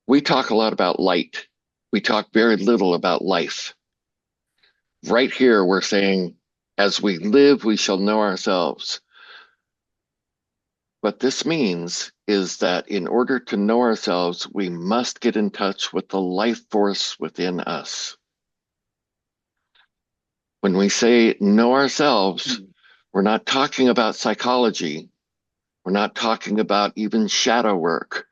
We talk a lot about light. We talk very little about life. Right here, we're saying, as we live, we shall know ourselves. What this means is that in order to know ourselves, we must get in touch with the life force within us. When we say know ourselves, we're not talking about psychology. We're not talking about even shadow work.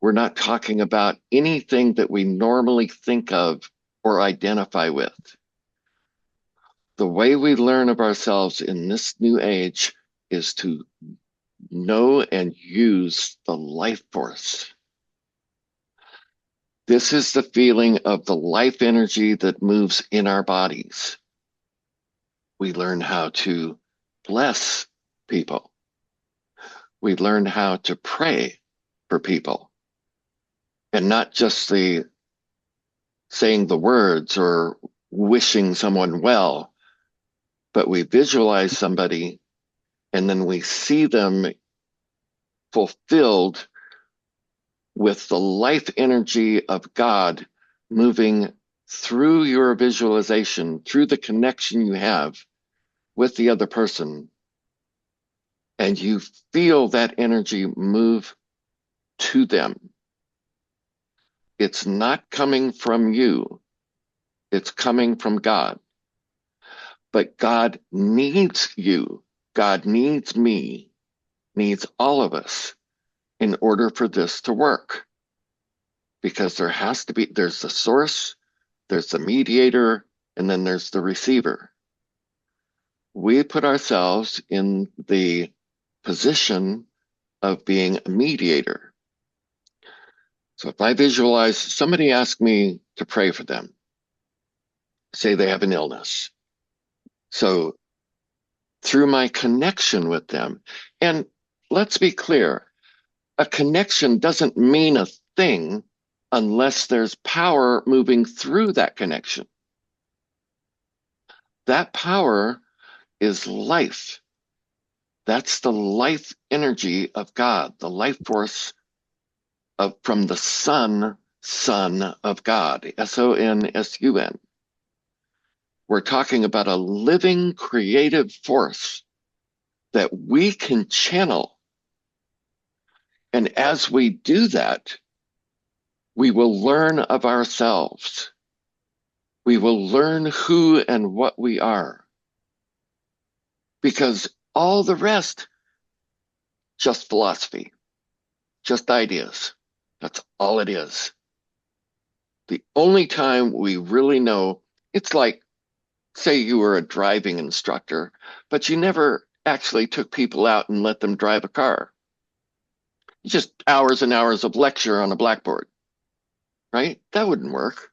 We're not talking about anything that we normally think of or identify with. The way we learn of ourselves in this new age is to know and use the life force. This is the feeling of the life energy that moves in our bodies. We learn how to bless people. We learn how to pray for people. And not just the saying the words or wishing someone well, but we visualize somebody and then we see them fulfilled with the life energy of God moving through your visualization, through the connection you have with the other person. And you feel that energy move to them. It's not coming from you. It's coming from God. But God needs you. God needs me, needs all of us in order for this to work. Because there's the source, there's the mediator, and then there's the receiver. We put ourselves in the position of being a mediator. So if I visualize somebody ask me to pray for them, say they have an illness. So through my connection with them, and let's be clear, a connection doesn't mean a thing unless there's power moving through that connection. That power is life. That's the life energy of God, the life force from the Son of God, S-O-N-S-U-N. We're talking about a living creative force that we can channel. And as we do that, we will learn of ourselves. We will learn who and what we are. Because all the rest, just philosophy, just ideas. That's all it is. The only time we really know, it's like, say you were a driving instructor, but you never actually took people out and let them drive a car. Just hours and hours of lecture on a blackboard, right? That wouldn't work.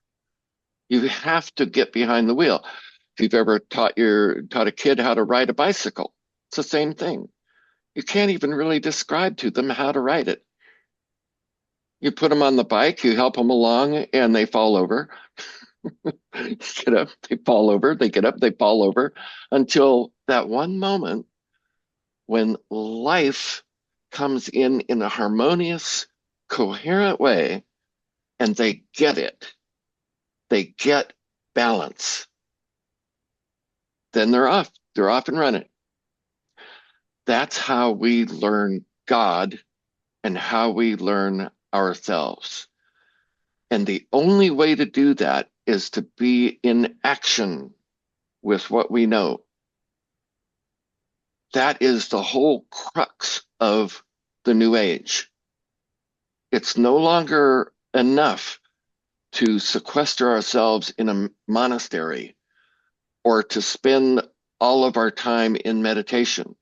You have to get behind the wheel. If you've ever taught a kid how to ride a bicycle, it's the same thing. You can't even really describe to them how to ride it. You put them on the bike, you help them along, and they fall over. Get up, they fall over, they get up, they fall over, until that one moment when life comes in a harmonious, coherent way, and they get it. They get balance. Then they're off and running. That's how we learn God and how we learn ourselves. And the only way to do that is to be in action with what we know. That is the whole crux of the New Age. It's no longer enough to sequester ourselves in a monastery or to spend all of our time in meditation.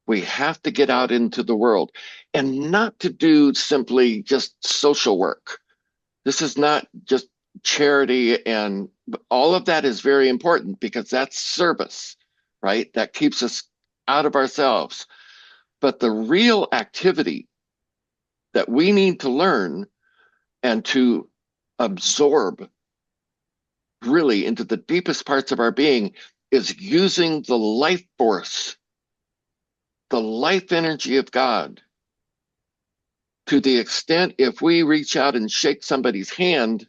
We have to get out into the world, and not to do simply just social work. This is not just charity, and all of that is very important because that's service, right? That keeps us out of ourselves. But the real activity that we need to learn and to absorb really into the deepest parts of our being is using the life force, the life energy of God, To the extent if we reach out and shake somebody's hand,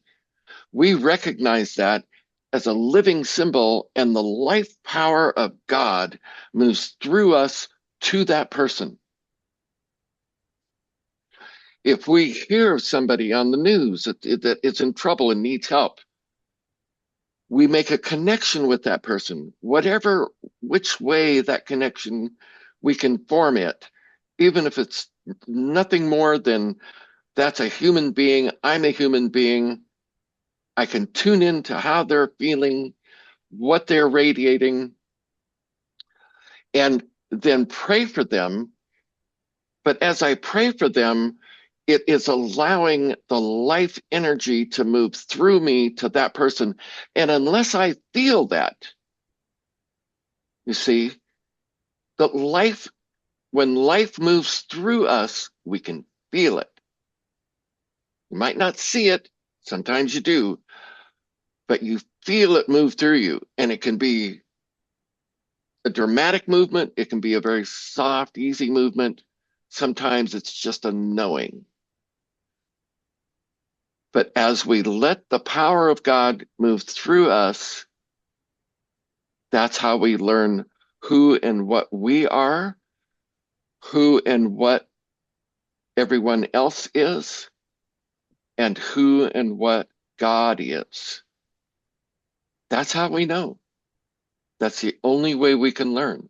we recognize that as a living symbol, and the life power of God moves through us to that person. If we hear somebody on the news that is in trouble and needs help, we make a connection with that person, which way that connection we can form it, even if it's nothing more than that's a human being, I'm a human being, I can tune into how they're feeling, what they're radiating, and then pray for them. But as I pray for them, it is allowing the life energy to move through me to that person. And unless I feel that, you see, when life moves through us, we can feel it. You might not see it, sometimes you do, but you feel it move through you. And it can be a dramatic movement, it can be a very soft, easy movement. Sometimes it's just a knowing. But as we let the power of God move through us, that's how we learn who and what we are, who and what everyone else is, and who and what God is. That's how we know. That's the only way we can learn.